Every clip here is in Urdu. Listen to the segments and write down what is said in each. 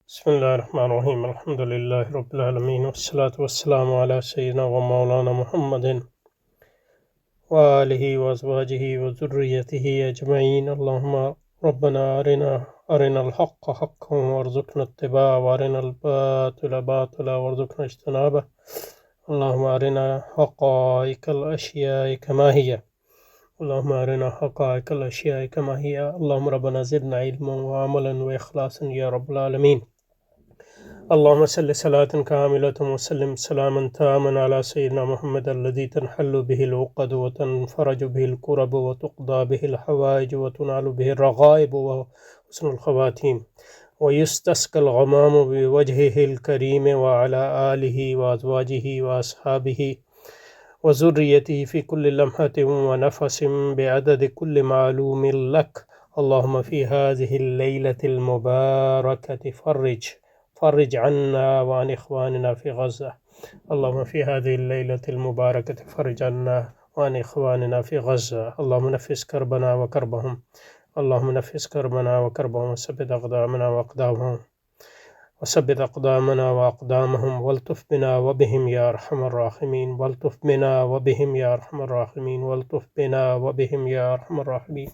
بسم الله الرحمن الرحيم الحمد لله رب العالمين والصلاة والسلام على سيدنا ومولانا محمد وآله وأزواجه وذريته أجمعين. اللهم ربنا أرنا الحق حقا وارزقنا اتباعه وأرنا الباطل باطلا وارزقنا اجتنابه. اللهم أرنا حقائق الأشياء كما هي اللهم أرنا حقائق الأشياء كما هي. اللهم ربنا زدنا علما وعملا وإخلاصا يا رب العالمين. اللهم صل صلاة كاملة وسلم سلاما تاما على سيدنا محمد الذي تنحل به العقد وتنفرج به الكرب وتقضى به الحوائج وتنال به الرغائب وحسن الخواتيم ويستسقى الغمام بوجهه الكريم وعلى آله وأزواجه وأصحابه وذريته في كل لمحة ونفس بعدد كل معلوم لك. اللهم في هذه الليلة المباركة فرج عنا وعن إخواننا في غزة. اللهم في هذه الليلة المباركة فرج عنا وعن إخواننا في غزة. اللهم نفس كربنا وكربهم. اللهم نفس كربنا وكربهم وثبت أقدامنا وأقدامهم والطف بنا وبهم يا أرحم الراحمين. والطف بنا وبهم يا أرحم الراحمين. والطف بنا وبهم يا أرحم الراحمين.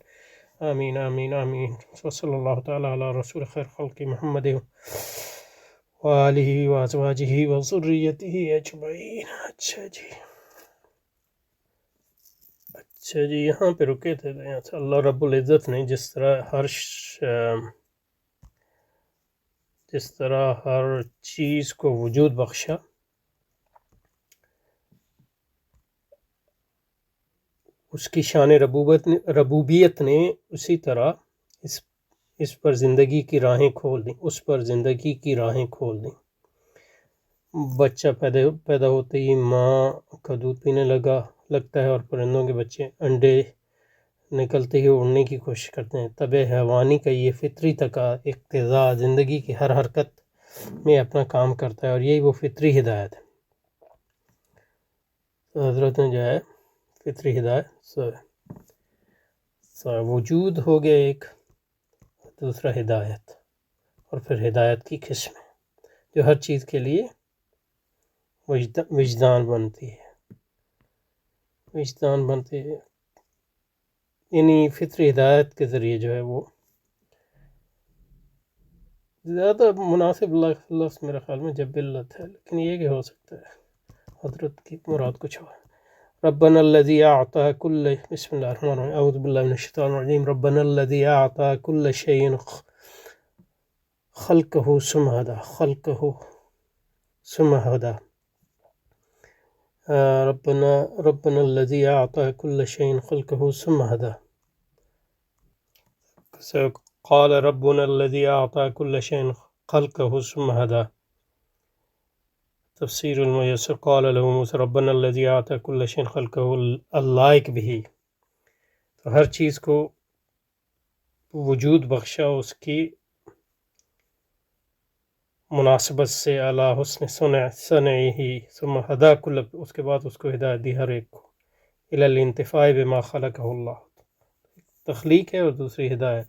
آمين آمين آمين. وصلى الله تعالى على رسول خير خلق محمد وآلہ وازواجہ وذریتہ اجمعین۔ اچھا جی یہاں پہ رکے تھے یہاں سے اللہ رب العزت نے جس طرح ہر چیز کو وجود بخشا، اس کی شان ربوبیت نے اسی طرح اس پر زندگی کی راہیں کھول دیں، اس پر زندگی کی راہیں کھول دیں۔ بچہ پیدا ہوتے ہی ماں کا دودھ پینے لگتا ہے، اور پرندوں کے بچے انڈے نکلتے ہی اڑنے کی کوشش کرتے ہیں۔ طبع حیوانی کا یہ فطری اقتضاء زندگی کی ہر حرکت میں اپنا کام کرتا ہے، اور یہی وہ فطری ہدایت ہے۔ تو حضرت نے جو ہے فطری ہدایت وجود ہو گیا ایک، دوسرا ہدایت، اور پھر ہدایت کی قسمیں جو ہر چیز کے لیے وجدان بنتی ہے، یعنی فطری ہدایت کے ذریعے جو ہے وہ زیادہ مناسب لفظ میرے خیال میں جبلت ہے، لیکن یہ کہ ہو سکتا ہے حضرت کی مراد کچھ ہو۔ ربنا الذي اعطى كل بسم الله الرحمن الرحيم اعوذ بالله من الشيطان الرجيم ربنا الذي اعطى كل شيء خلقه ثم هدى ربنا الذي اعطى كل شيء خلقه ثم هدى قال ربنا الذي اعطى كل شيء خلقه ثم هدى تفسیر الميسر قال له موسى ربنا الذي اعطى كل شيء خلقه اللائق به، تو ہر چیز کو وجود بخشا اس کی مناسبت سے، اعلیٰ حسن صنعہ ثم ہدا کل، اس کے بعد اس کو ہدایت دی ہر ایک کو، الی الانتفاع بما خلقہ اللہ، تخلیق ہے، اور دوسری ہدایت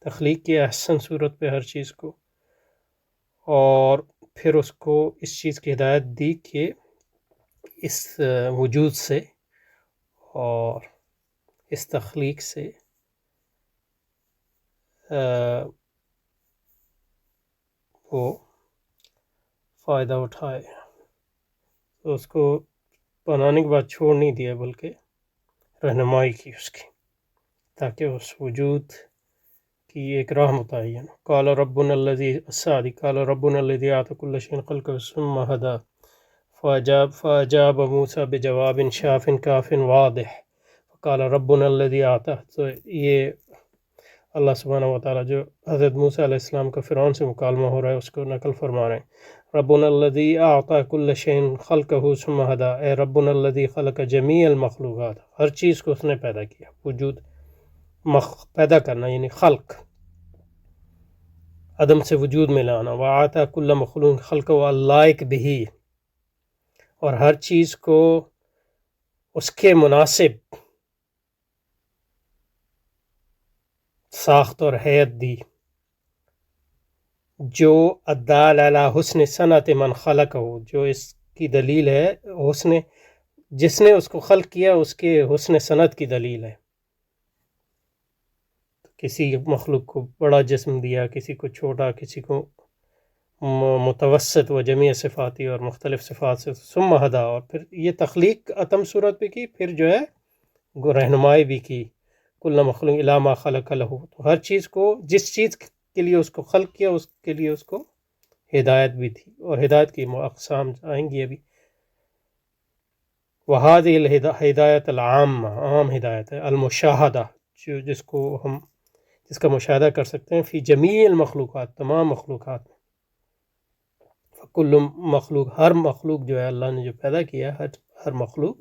تخلیق کی احسن صورت پہ ہر چیز کو، اور پھر اس کو اس چیز کی ہدایت دی کہ اس وجود سے اور اس تخلیق سے وہ فائدہ اٹھائے، تو اس کو بنانے کے بعد چھوڑ نہیں دیا بلکہ رہنمائی کی اس کی، تاکہ اس وجود کی ایک راہ متعین۔ قال ربنا الذي اعطى كل شيء خلقه ثم هدى فاجاب موسى بجواب شاف كاف واضح قال ربنا الذي اعطى، تو یہ اللہ سبحانہ وتعالیٰ جو حضرت موسیٰ علیہ السلام کا فرعون سے مکالمہ ہو رہا ہے اس کو نقل فرما رہے ہیں۔ ربنا الذي اعطى كل شيء خلقه ثم هدى، اے ربنا الذي خلق جميع المخلوقات، ہر چیز کو اس نے پیدا کیا، وجود پیدا کرنا یعنی خلق، عدم سے وجود میں لانا، وَآتَى كُلَّ مَخْلُوقٍ خَلْقَهُ اللائق بِهِ، اور ہر چیز کو اس کے مناسب ساخت اور حیت دی، جو الدال علی حسن صنعت من خلق ہو، جو اس کی دلیل ہے حسن، جس نے اس کو خلق کیا اس کے حسن صنعت کی دلیل ہے. کسی مخلوق کو بڑا جسم دیا، کسی کو چھوٹا، کسی کو متوسط و جمیع صفاتی اور مختلف صفات سے، ثم ہدا، اور پھر یہ تخلیق اتم صورت پہ کی، پھر جو ہے رہنمائی بھی کی. کل مخلوق الی ما خلق لہ، تو ہر چیز کو جس چیز کے لیے اس کو خلق کیا اس کے لیے اس کو ہدایت بھی تھی، اور ہدایت کی اقسام آئیں گی ابھی. وہذہ الہدایت العامہ، عام ہدایت ہے، المشاہدہ، جس کا مشاہدہ کر سکتے ہیں، فی جمیع المخلوقات، تمام مخلوقات میں. کل مخلوق، ہر مخلوق جو ہے اللہ نے جو پیدا کیا، ہر مخلوق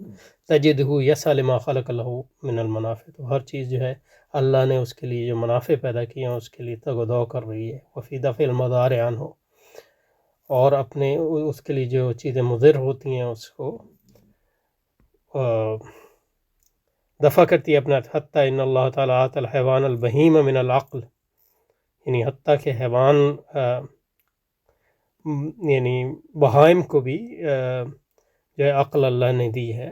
تجدہ یسعی لما خلق لہ من المنافع، تو ہر چیز جو ہے اللہ نے اس کے لیے جو منافع پیدا کیے ہیں اس کے لیے تگ و دو کر رہی ہے. وفی دفع المضار عنہ، اور اپنے اس کے لیے جو چیزیں مضر ہوتی ہیں اس کو دفع کرتی ہے اپنا. حتیٰ ان اللہ تعالیٰ آت الحیوان البہیم من العقل، یعنی حتیٰ کہ حیوان یعنی بہائم کو بھی جو ہے عقل اللہ نے دی ہے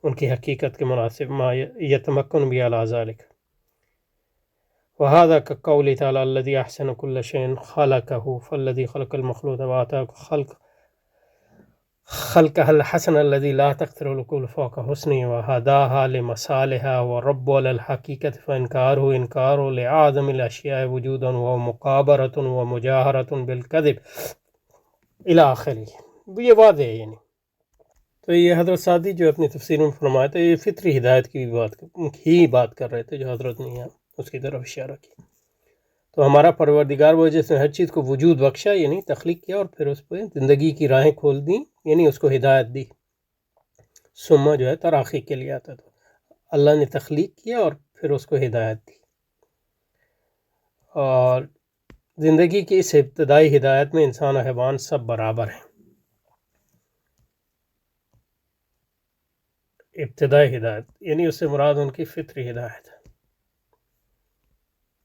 ان کی حقیقت کے مناسب، ما یتمکن بھی علی ذلک. وهذا كقول تعالی الذي احسن كل شيء خلقه فالذي خلق المخلوق وآتاه خلقها الحسن الذي لا تقدر العقول فوق حسنه وهداها لمصالحها والرب على الحقيقة فإنكاره إنكار لأعظم الأشياء وجودا ومقابرة ومجاهرة بالكذب إلى آخره. یہ واضح ہے یعنی. تو یہ حضرت سعدی جو اپنی تفسیر میں فرمایا تھا، یہ فطری ہدایت کی بات کر رہے تھے جو حضرت نے یہاں اس کی طرف اشارہ کیا. تو ہمارا پروردگار وہ جس نے ہر چیز کو وجود بخشا، یعنی تخلیق کیا، اور پھر اس پہ زندگی کی راہیں کھول دیں، یعنی اس کو ہدایت دی. ثم جو ہے تراخی کے لیے آتا تھا، اللہ نے تخلیق کیا اور پھر اس کو ہدایت دی. اور زندگی کی اس ابتدائی ہدایت میں انسان و حیوان سب برابر ہیں. ابتدائی ہدایت یعنی اس سے مراد ان کی فطری ہدایت ہے.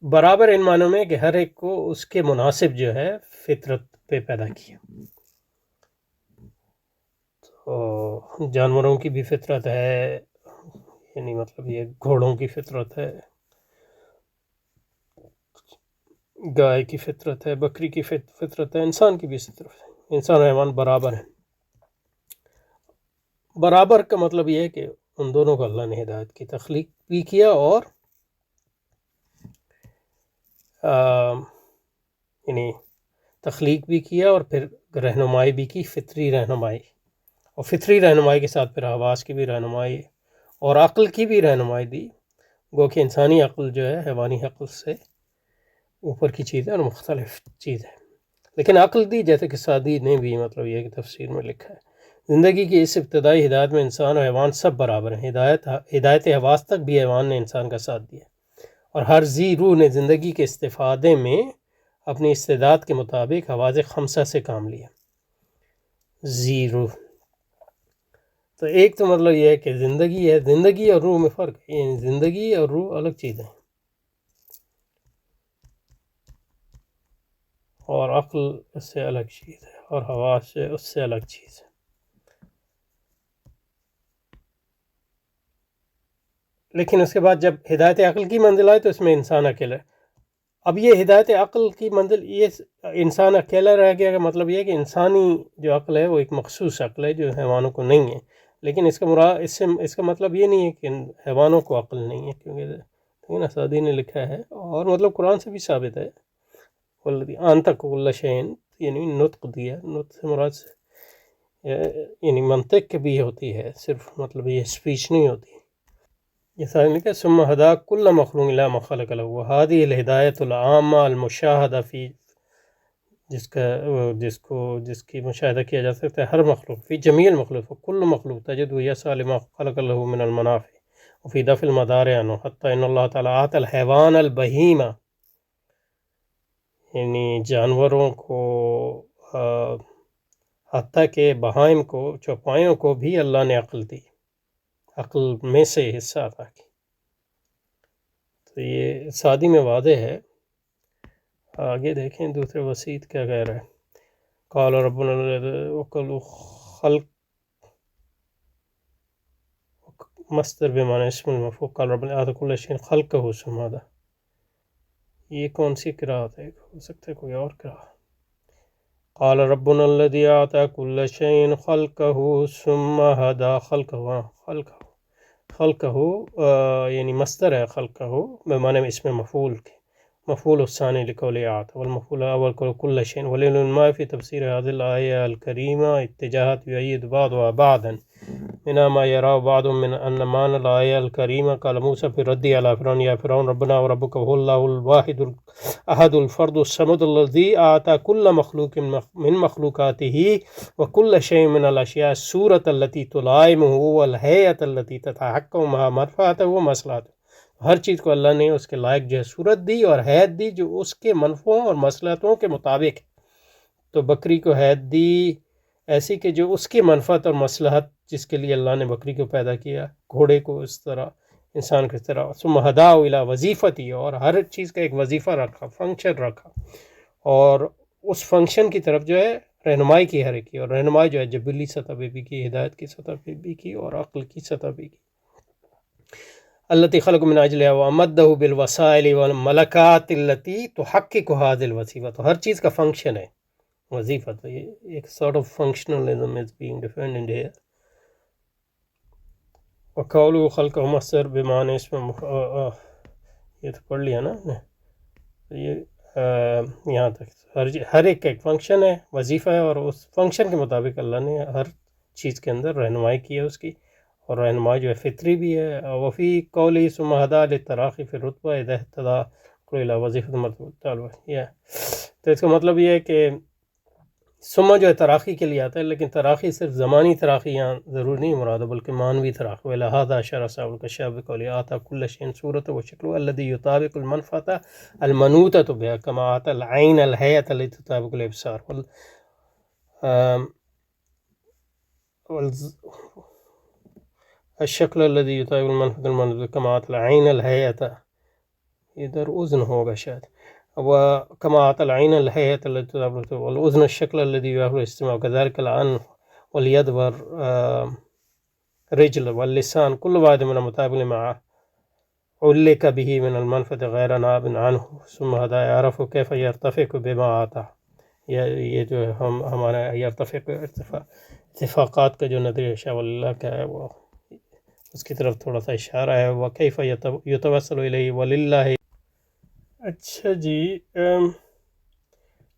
برابر ان معنوں میں کہ ہر ایک کو اس کے مناسب جو ہے فطرت پہ پیدا کیا. تو جانوروں کی بھی فطرت ہے، یعنی مطلب یہ گھوڑوں کی فطرت ہے، گائے کی فطرت ہے، بکری کی فطرت ہے، انسان کی بھی فطرت ہے. انسان و حیوان برابر ہیں. برابر کا مطلب یہ ہے کہ ان دونوں کو اللہ نے ہدایت کی، تخلیق بھی کیا اور یعنی تخلیق بھی کیا اور پھر رہنمائی بھی کی، فطری رہنمائی. اور فطری رہنمائی کے ساتھ پھر حواس کی بھی رہنمائی اور عقل کی بھی رہنمائی دی. گو کہ انسانی عقل جو ہے حیوانی عقل سے اوپر کی چیز ہے اور مختلف چیز ہے، لیکن عقل دی، جیسے کہ سعدی نے بھی مطلب یہ کہ تفسیر میں لکھا ہے. زندگی کی اس ابتدائی ہدایت میں انسان اور حیوان سب برابر ہیں. ہدایت حواس تک بھی حیوان نے انسان کا ساتھ دیا، اور ہر ذی روح نے زندگی کے استفادے میں اپنی استعداد کے مطابق حواس خمسہ سے کام لیا. ذی روح، تو ایک تو مطلب یہ ہے کہ زندگی ہے، زندگی اور روح میں فرق ہے، یعنی زندگی اور روح الگ چیزیں ہیں، اور عقل اس سے الگ چیز ہے، اور حواس اس سے الگ چیز ہے. لیکن اس کے بعد جب ہدایت عقل کی منزل آئے تو اس میں انسان اکیلا ہے. اب یہ ہدایت عقل کی منزل، یہ انسان اکیلا رہ گیا کا مطلب یہ ہے کہ انسانی جو عقل ہے وہ ایک مخصوص عقل ہے جو حیوانوں کو نہیں ہے. لیکن اس کا مطلب یہ نہیں ہے کہ حیوانوں کو عقل نہیں ہے، کیونکہ سعدی نے لکھا ہے اور مطلب قرآن سے بھی ثابت ہے، انطق کل شیء، یعنی نطق دیا. نطق سے مراد یعنی منطق بھی ہوتی ہے، صرف مطلب یہ اسپیچ نہیں ہوتی. یہ سارے لکھا ثم ہدا کل مخلوق الی ما خلق لہ وہذہ الہدایۃ العامہ المشاہدہ فی، جس کی مشاہدہ کیا جا سکتا ہے ہر مخلوق، فی جمیع المخلوق، کل مخلوق تجد یسعی لما خلق لہ من المنافع وفی دفع المضار عنہ حتی ان اللہ تعالی آت الحیوان البہیمہ، یعنی جانوروں کو حتیٰ کہ بہائم کو، چوپایوں کو بھی اللہ نے عقل دی، عقل میں سے حصہ عطا کی. تو یہ سعدی میں واضح ہے آگے دیکھیں دوسرے وسیط کیا کہہ رہا ہے. قال ربنا وقل خلق مصدر بمعنی اسم المفعول. قال ربنا اعطى كل شيء خلقه ثم هدى. یہ کون سی قراءت ہے؟ ہو سکتا ہے کوئی اور قراءت. قال ربنا الذي اعطى كل شيء خلقه ثم هدى. خلقه یعنی مصدر ہے خلقه بمعنی اسم مفعول کے مفعول الثاني لقول اعطى والمفعول الاول كل شيء. وللعلماء في تفسير هذه الآية الكريمة اتجاهات يؤيد بعضها بعضا منها ما يراه بعض من أن معنى الآية الكريمة قال موسى في الرد على فرعون يا فرعون ربنا وربك هو الله الواحد الأحد الفرد الصمد الذي أعطى كل مخلوق من مخلوقاته وكل شيء من الأشياء الصورة التي تلائمه والهيئة التي تتحكم مع منفعته ومصلحته. ہر چیز کو اللہ نے اس کے لائق جو ہے صورت دی اور حیت دی جو اس کے منفعوں اور مصلحتوں کے مطابق. تو بکری کو حیت دی ایسی کہ جو اس کی منفعت اور مصلحت جس کے لیے اللہ نے بکری کو پیدا کیا، گھوڑے کو اس طرح، انسان کو اس طرح. ثم ہداہ الی وظیفتی، اور ہر چیز کا ایک وظیفہ رکھا، فنکشن رکھا، اور اس فنکشن کی طرف جو ہے رہنمائی کی ہر ایک کی. اور رہنمائی جو ہے جبلی سطح پہ بھی کی، ہدایت کی سطح پہ بھی کی، اور عقل کی سطح پہ کی. التي خلق من اجلها وامده بالوسائل والملکات التي تحقق هذه الوظیفہ. تو ہر چیز کا فنکشن ہے، وظیفہ. تو یہ ایک sort of functionalism is being defined here. وقوله خلقه مصدر بمعنی اسم یہ تو پڑھ لیا نا یہ یہاں تک. ہر ایک کا ایک فنکشن ہے، وظیفہ ہے، اور اس فنکشن کے مطابق اللہ نے ہر چیز کے اندر رہنمائی کی ہے اس کی. اور رہنمائی جو ہے فطری بھی ہے. وفی قولی ثم ہدیٰ للتراخی فی الرتبہ اذا اہتدیٰ الی وظیفۃ مرتبہ. تو اس کا مطلب یہ ہے کہ ثم جو ہے تراخی کے لیے آتا ہے، لیکن تراخی صرف زمانی تراخی یہاں ضرور نہیں مراد ہے، بلکہ معنوی تراخی. ولہذا اشار صاحب الکشاف بقولی اعطى كل شيء صورته وشكله الذي يطابق المنفعة المنوطة بها كما اعطى العين الهيئة التي تطابق الابصار الشکل الذي يطابق المنفعة المنوطة كما اعطى العين الهيئة، ادھر اذن ہوگا شاید، وكما أعطى العين الهيئة التي تطابق والأذن الشكل الذي يوافق الاستماع وكذلك الأنف واليد والرجل واللسان كل واحد من المطابق لما علق به من المنفعة غير ناب عنه. ثم هذا يعرف كيف يرتفق بما أعطى. یہ جو ہے ہمارا یرتفق اتفاقات کا جو نظریہ شاہ ولی اللہ کا ہے وہ اس کی طرف تھوڑا سا اشارہ ہے. وكيف يتوصل إليه ولله. اچھا جی،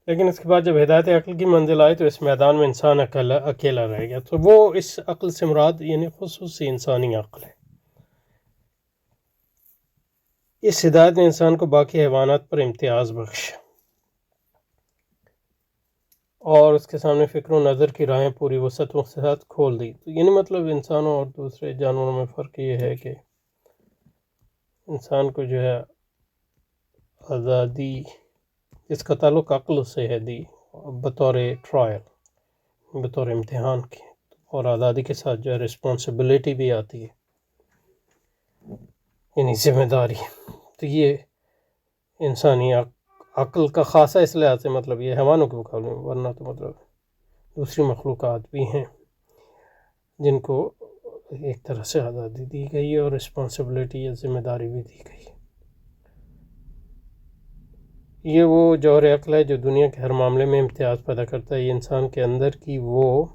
لیکن اس کے بعد جب ہدایت عقل کی منزل آئی تو اس میدان میں انسان اکیلا رہ گیا. تو وہ اس عقل سے مراد یعنی خصوصی انسانی عقل ہے. اس ہدایت نے انسان کو باقی حیوانات پر امتیاز بخشا اور اس کے سامنے فکر و نظر کی راہیں پوری وسعت و سعت کھول دی. تو یعنی مطلب انسانوں اور دوسرے جانوروں میں فرق یہ ہے کہ انسان کو جو ہے آزادی اس کا تعلق عقل سے ہے دی بطور ٹرائل، بطور امتحان کے، اور آزادی کے ساتھ جو ہے رسپانسبلٹی بھی آتی ہے، یعنی ذمہ داری. تو یہ انسانی عقل کا خاصہ اس لحاظ سے مطلب یہ حیوانوں کے مقابلے میں، ورنہ تو مطلب دوسری مخلوقات بھی ہیں جن کو ایک طرح سے آزادی دی گئی ہے اور رسپانسبلٹی یا ذمہ داری بھی دی گئی ہے. یہ وہ جوہر عقل ہے جو دنیا کے ہر معاملے میں امتیاز پیدا کرتا ہے. یہ انسان کے اندر کی وہ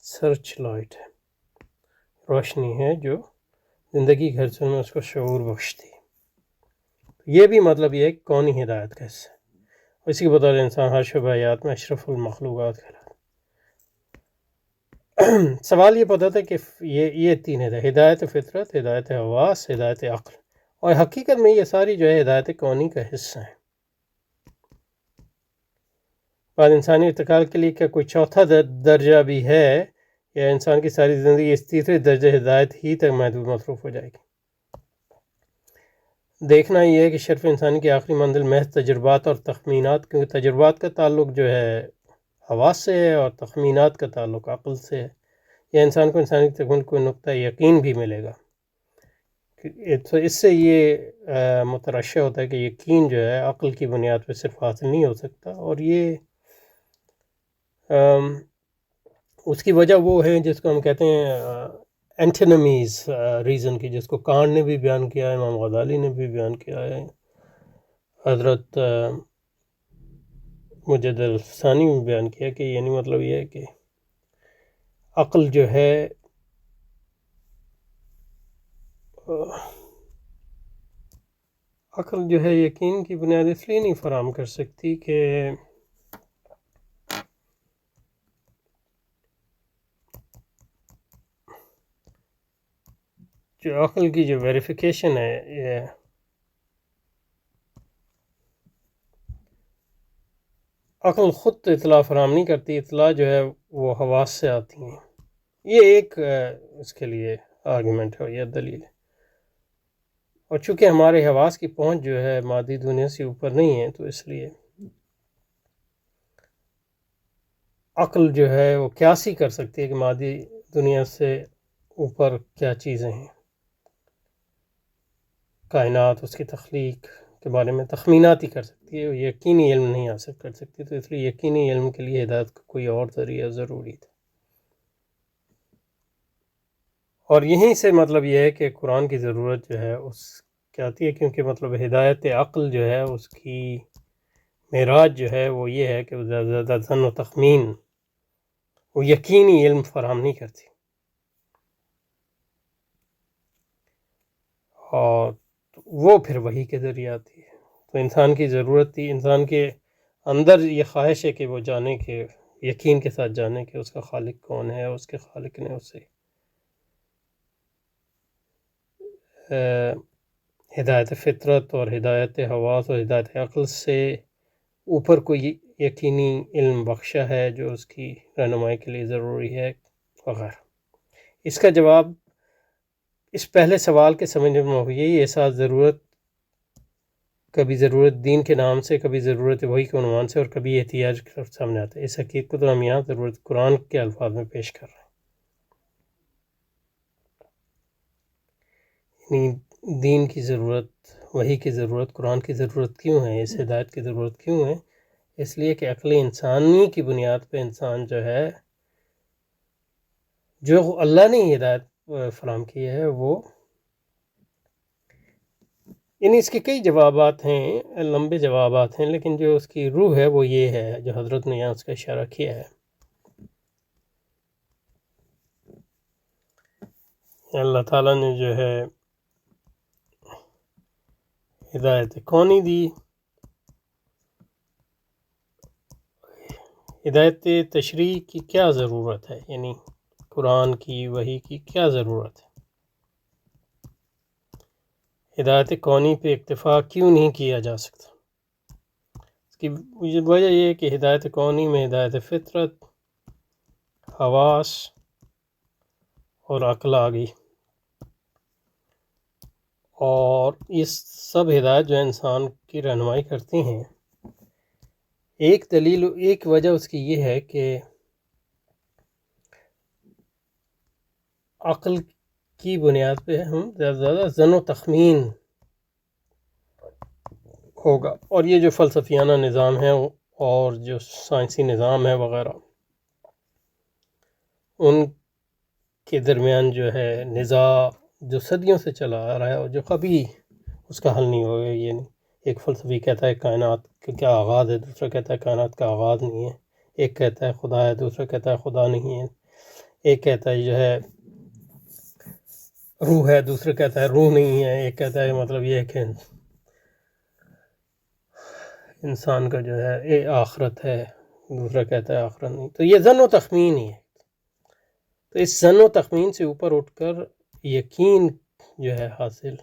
سرچ لائٹ ہے، روشنی ہے جو زندگی کے ہر شعبے میں اس کو شعور بخشتی ہے. یہ بھی مطلب یہ ہے کہ کونی ہدایت کا حصہ ہے. اسی کے بطور انسان ہر شعبہ حیات میں اشرف المخلوقات کہلاتا ہے. سوال یہ پتہ تھا کہ یہ تین ہدایت فطرت، ہدایت حواس، ہدایت عقل، اور حقیقت میں یہ ساری جو ہے ہدایت کونی کا حصہ ہیں. بعد انسانی ارتقاء کے لیے کیا کوئی چوتھا درجہ بھی ہے، یا انسان کی ساری زندگی اس تیسرے درجہ ہدایت ہی تک محدود مصروف ہو جائے گی؟ دیکھنا یہ ہے کہ شرف انسانی کی آخری منزل محض تجربات اور تخمینات، کیونکہ تجربات کا تعلق جو ہے حواس سے ہے اور تخمینات کا تعلق عقل سے ہے. یا انسان کو انسانی تکمیل کوئی نقطہ یقین بھی ملے گا تو اس سے یہ مترشح ہوتا ہے کہ یقین جو ہے عقل کی بنیاد پہ صرف حاصل نہیں ہو سکتا، اور یہ اس کی وجہ وہ ہے جس کو ہم کہتے ہیں اینٹینمیز ریزن کی، جس کو کانٹ نے بھی بیان کیا ہے، امام غزالی نے بھی بیان کیا ہے، حضرت مجد الفسانی میں بیان کیا کہ یعنی مطلب یہ ہے کہ عقل جو ہے عقل جو ہے یقین کی بنیاد اس لیے نہیں فراہم کر سکتی کہ جو عقل کی جو ویریفیکیشن ہے، یہ عقل خود اطلاع فراہم نہیں کرتی، اطلاع جو ہے وہ حواس سے آتی ہیں۔ یہ ایک اس کے لیے آرگومنٹ ہے، یہ دلیل ہے، اور چونکہ ہمارے حواس کی پہنچ جو ہے مادی دنیا سے اوپر نہیں ہے، تو اس لیے عقل جو ہے وہ قیاسی کر سکتی ہے کہ مادی دنیا سے اوپر کیا چیزیں ہیں، کائنات، اس کی تخلیق کے بارے میں تخمینات ہی کر سکتی ہے، یقینی علم نہیں حاصل کر سکتی، تو اس لیے یقینی علم کے لیے ہدایت کا کوئی اور ذریعہ ضروری تھا۔ اور یہیں سے مطلب یہ ہے کہ قرآن کی ضرورت جو ہے اس کی آتی ہے، کیونکہ مطلب ہدایت عقل جو ہے اس کی معراج جو ہے وہ یہ ہے کہ وہ زیادہ ظن و تخمین، وہ یقینی علم فراہم نہیں کرتی، اور وہ پھر وحی کے ذریعے آتی ہے۔ تو انسان کی ضرورت تھی، انسان کے اندر یہ خواہش ہے کہ وہ جانے کہ یقین کے ساتھ جانے کہ اس کا خالق کون ہے، اس کے خالق نے اسے ہدایت فطرت اور ہدایت حواس اور ہدایت عقل سے اوپر کوئی یقینی علم بخشا ہے جو اس کی رہنمائی کے لیے ضروری ہے وغیرہ۔ اس کا جواب اس پہلے سوال کے سمجھنے میں یہی احساس ضرورت، کبھی ضرورت دین کے نام سے، کبھی ضرورت وحی کے عنوان سے، اور کبھی احتیاج کے سامنے آتا ہے۔ اس حقیقت کو تو ہم یہاں ضرورت قرآن کے الفاظ میں پیش کر رہے ہیں، یعنی دین کی ضرورت، وحی کی ضرورت، قرآن کی ضرورت کیوں ہے، اس ہدایت کی ضرورت کیوں ہے؟ اس لیے کہ عقل انسانی کی بنیاد پہ انسان جو ہے، جو اللہ نے ہدایت فراہم کی ہے، وہ یعنی اس کے کئی جوابات ہیں، لمبے جوابات ہیں، لیکن جو اس کی روح ہے وہ یہ ہے جو حضرت نے یہاں اس کا اشارہ کیا ہے۔ اللہ تعالیٰ نے جو ہے ہدایت کونی دی، ہدایت تشریع کی کیا ضرورت ہے، یعنی قرآن کی، وحی کی کیا ضرورت ہے؟ ہدایت کونی پہ اکتفا کیوں نہیں کیا جا سکتا؟ اس کی وجہ یہ ہے کہ ہدایت کونی میں ہدایت فطرت، حواس اور عقل آ گئی، اور یہ سب ہدایت جو انسان کی رہنمائی کرتی ہیں، ایک دلیل، ایک وجہ اس کی یہ ہے کہ عقل کی بنیاد پہ ہم زیادہ سے زیادہ ظن و تخمین ہوگا، اور یہ جو فلسفیانہ نظام ہے اور جو سائنسی نظام ہے وغیرہ، ان کے درمیان جو ہے نزاع جو صدیوں سے چلا آ رہا ہے، اور جو کبھی اس کا حل نہیں ہوگا، یہ نہیں، ایک فلسفی کہتا ہے کائنات کا کیا آغاز ہے، دوسرا کہتا ہے کائنات کا آغاز نہیں ہے، ایک کہتا ہے خدا ہے، دوسرا کہتا ہے خدا نہیں ہے، ایک کہتا ہے جو ہے روح ہے، دوسرا کہتا ہے روح نہیں ہے، ایک کہتا ہے مطلب یہ ہے کہ انسان کا جو ہے آخرت ہے، دوسرا کہتا ہے آخرت نہیں۔ تو یہ ظن و تخمین ہی ہے۔ تو اس ظن و تخمین سے اوپر اٹھ کر یقین جو ہے حاصل،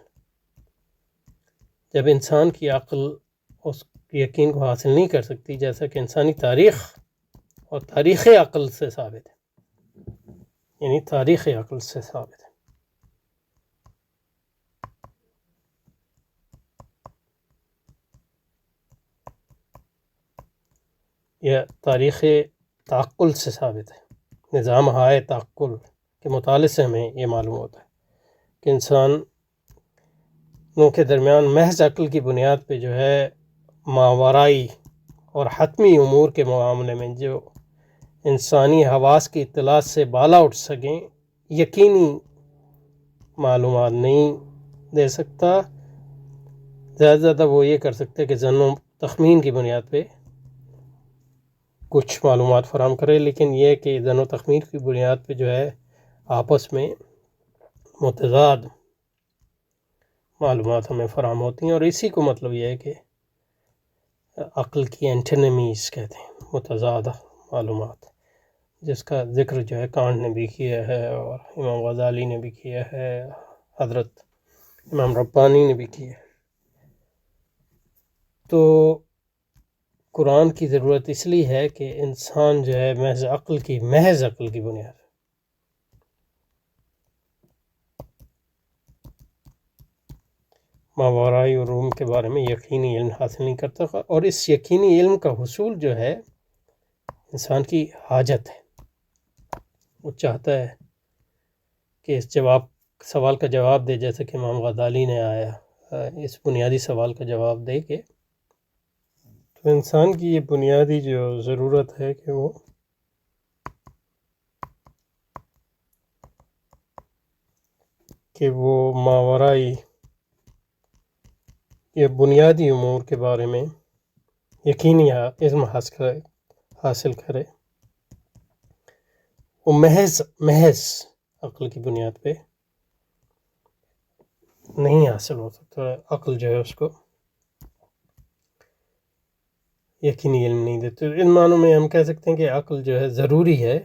جب انسان کی عقل اس یقین کو حاصل نہیں کر سکتی، جیسا کہ انسانی تاریخ اور تاریخ عقل سے ثابت ہے، یعنی تاریخ عقل سے ثابت ہے، یا تاریخ تعقل سے ثابت ہے، نظام ہائے تعقل کے مطالعے سے ہمیں یہ معلوم ہوتا ہے کہ انسان کے درمیان محض عقل کی بنیاد پہ جو ہے ماورائی اور حتمی امور کے معاملے میں جو انسانی حواس کی اطلاعات سے بالا اٹھ سکیں یقینی معلومات نہیں دے سکتا. زیادہ سے زیادہ وہ یہ کر سکتے کہ ظن و تخمین کی بنیاد پہ کچھ معلومات فراہم کرے، لیکن یہ کہ ظن و تخمین کی بنیاد پہ جو ہے آپس میں متضاد معلومات ہمیں فراہم ہوتی ہیں، اور اسی کو مطلب یہ ہے کہ عقل کی اینٹینمیز کہتے ہیں، متضاد معلومات، جس کا ذکر جو ہے کانٹ نے بھی کیا ہے اور امام غزالی نے بھی کیا ہے، حضرت امام ربانی نے بھی کیا ہے. تو قرآن کی ضرورت اس لیے ہے کہ انسان جو ہے محض عقل کی بنیاد ماورائی علوم کے بارے میں یقینی علم حاصل نہیں کرتا، اور اس یقینی علم کا حصول جو ہے انسان کی حاجت ہے. وہ چاہتا ہے کہ اس سوال کا جواب دے، جیسے کہ امام غزالی نے آیا اس بنیادی سوال کا جواب دے کہ تو انسان کی یہ بنیادی جو ضرورت ہے کہ وہ ماورائی یہ بنیادی امور کے بارے میں یقینی علم حاصل کرے. وہ محض عقل کی بنیاد پہ نہیں حاصل ہو سکتا. عقل جو ہے اس کو یقینی علم نہیں دیتے. ان معنوں میں ہم کہہ سکتے ہیں کہ عقل جو ہے ضروری ہے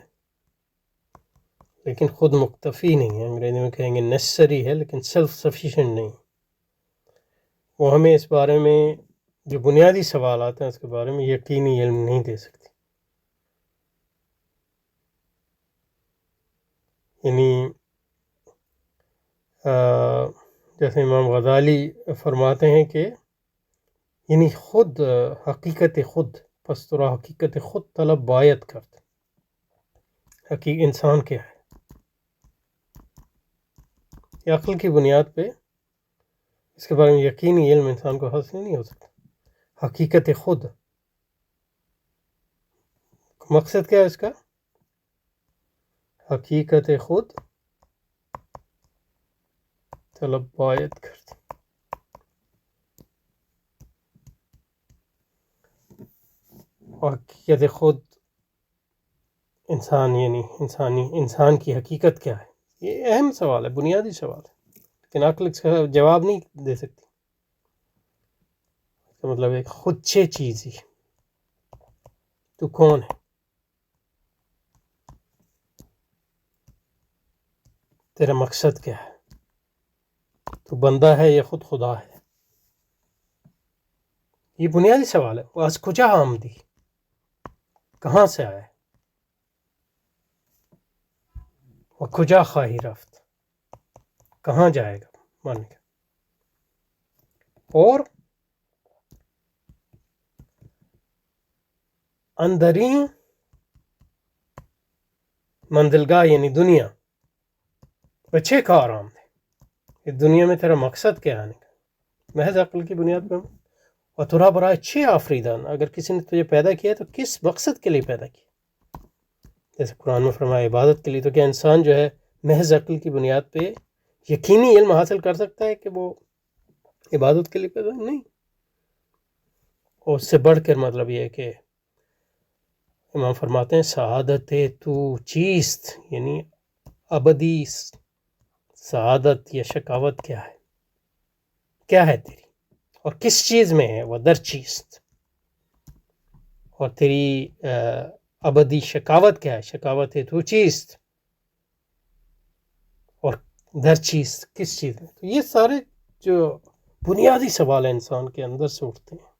لیکن خود مکتفی نہیں ہے. انگریزی میں کہیں گے نیسسری ہے لیکن سیلف سفیشینٹ نہیں. وہ ہمیں اس بارے میں جو بنیادی سوالات ہیں اس کے بارے میں یقینی علم نہیں دے سکتی. یعنی جیسے امام غزالی فرماتے ہیں کہ یعنی خود حقیقت خود پس تو حقیقت خود طلب باید کرتے. انسان کیا ہے؟ یہ عقل کی بنیاد پہ اس کے بارے میں یقینی علم انسان کو حاصل نہیں ہو سکتا. حقیقت خود مقصد کیا ہے اس کا؟ حقیقت خود طلب باید کرتے. حقیقت خود انسان کی حقیقت کیا ہے؟ یہ اہم سوال ہے، بنیادی سوال ہے، لیکن عقل اس کا جواب نہیں دے سکتی. اس کا مطلب ایک خود سے چیز ہی تو کون ہے؟ تیرا مقصد کیا ہے؟ تو بندہ ہے یا خود خدا ہے؟ یہ بنیادی سوال ہے. وہ از کجا آمدی، کہاں سے آئے، وہ کجا خواہی رفت، کہاں جائے گا مان کے. اور اندرین منزلگاہ یعنی دنیا بچے کا آرام ہے. اس دنیا میں تیرا مقصد کیا آنے کا؟ محض عقل کی بنیاد پہ. اور ترا برائے چھ آفریدان، اگر کسی نے تجھے پیدا کیا تو کس مقصد کے لیے پیدا کیا؟ جیسے قرآن میں فرمایا عبادت کے لیے. تو کیا انسان جو ہے محض عقل کی بنیاد پہ یقینی علم حاصل کر سکتا ہے کہ وہ عبادت کے لیے پیدا نہیں؟ اور اس سے بڑھ کر مطلب یہ ہے کہ امام فرماتے ہیں سعادت تو چیست، یعنی ابدی سعادت یا شقاوت کیا ہے تیری، اور کس چیز میں ہے؟ وہ در چیست. اور تیری ابدی شقاوت کیا ہے؟ شقاوت ہے تو چیست، اور در چیست کس چیز میں. تو یہ سارے جو بنیادی سوال ہیں انسان کے اندر سے اٹھتے ہیں،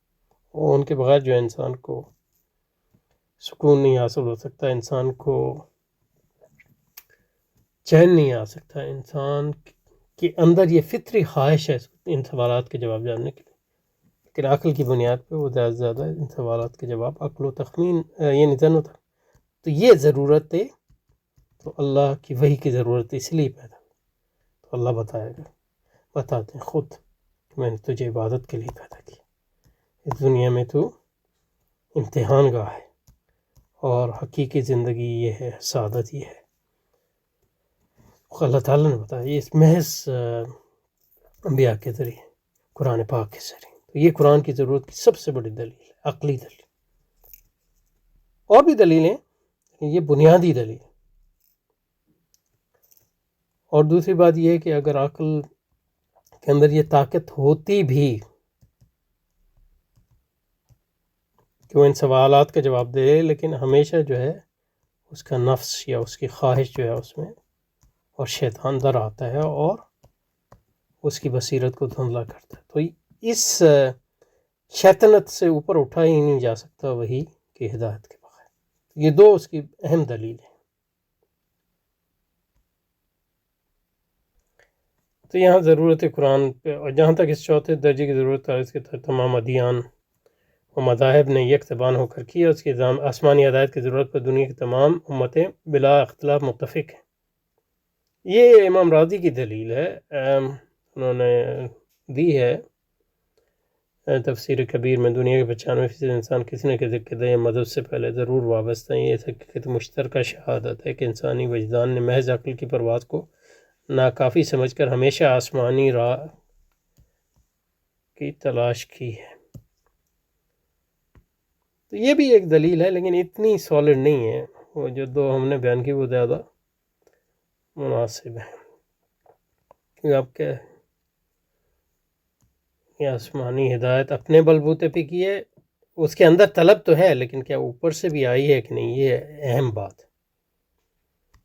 وہ ان کے بغیر جو انسان کو سکون نہیں حاصل ہو سکتا، انسان کو چین نہیں آ سکتا. انسان کے اندر یہ فطری خواہش ہے ان سوالات کے جواب جاننے کے لیے، لیکن عقل کی بنیاد پہ وہ زیادہ سے زیادہ ان سوالات کے جواب عقل و تخمین یہ ظن و تخمین. تو یہ ضرورت ہے، تو اللہ کی وحی کی ضرورت اس لیے پیدا، تو اللہ بتاتے ہیں خود کہ میں نے تجھے عبادت کے لیے پیدا کیا، اس دنیا میں تو امتحان گاہ ہے، اور حقیقی زندگی یہ ہے، سعادت یہ ہے۔ اللہ تعالیٰ نے بتایا یہ اس محض انبیاء کے ذریعے، قرآن پاک کے ذریعے۔ تو یہ قرآن کی ضرورت کی سب سے بڑی دلیل ہے، عقلی دلیل۔ اور بھی دلیلیں، یہ بنیادی دلیل۔ اور دوسری بات یہ ہے کہ اگر عقل کے اندر یہ طاقت ہوتی بھی کہ وہ ان سوالات کا جواب دے، لیکن ہمیشہ جو ہے اس کا نفس یا اس کی خواہش جو ہے اس میں، اور شیطان در آتا ہے اور اس کی بصیرت کو دھندلا کرتا ہے۔ تو اس شیطنت سے اوپر اٹھا ہی نہیں جا سکتا وہی کی ہدایت کے بغیر۔ یہ دو اس کی اہم دلیل ہیں۔ تو یہاں ضرورت قرآن پہ، اور جہاں تک اس چوتھے درجے کی ضرورت ہے، اس کے تمام ادیان و مذاہب نے یک زبان ہو کر کی، اور اس کی آسمانی ہدایت کی ضرورت پر دنیا کی تمام امتیں بلا اختلاف متفق ہیں۔ یہ امام راضی کی دلیل ہے، انہوں نے دی ہے تفسیر کبیر میں۔ دنیا کے 95% انسان کسی نہ کسی قدے یا مذہب سے پہلے ضرور وابستہ ہیں۔ یہ حقیقت مشترکہ شہادت ہے کہ انسانی وجدان نے محض عقل کی پرواز کو ناکافی سمجھ کر ہمیشہ آسمانی راہ کی تلاش کی ہے۔ تو یہ بھی ایک دلیل ہے، لیکن اتنی سالڈ نہیں ہے۔ وہ جو دو ہم نے بیان کی وہ زیادہ مناسب ہے، کہ آپ کے یہ آسمانی ہدایت اپنے بلبوتے پہ کی ہے، اس کے اندر طلب تو ہے، لیکن کیا اوپر سے بھی آئی ہے کہ نہیں، یہ اہم بات ہے۔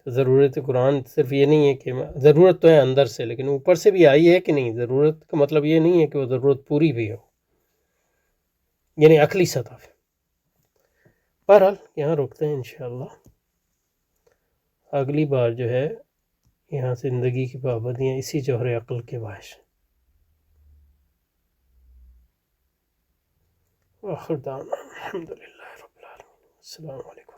تو ضرورت قرآن صرف یہ نہیں ہے کہ ضرورت تو ہے اندر سے، لیکن اوپر سے بھی آئی ہے کہ نہیں۔ ضرورت کا مطلب یہ نہیں ہے کہ وہ ضرورت پوری بھی ہو، یعنی عقلی سطح پہ۔ بہرحال یہاں رکتے ہیں انشاءاللہ، اگلی بار جو ہے یہاں زندگی کی پابندیاں اسی جوہر عقل کے باعث۔ آخر دعوانا الحمدللہ رب العالمین، السلام علیکم۔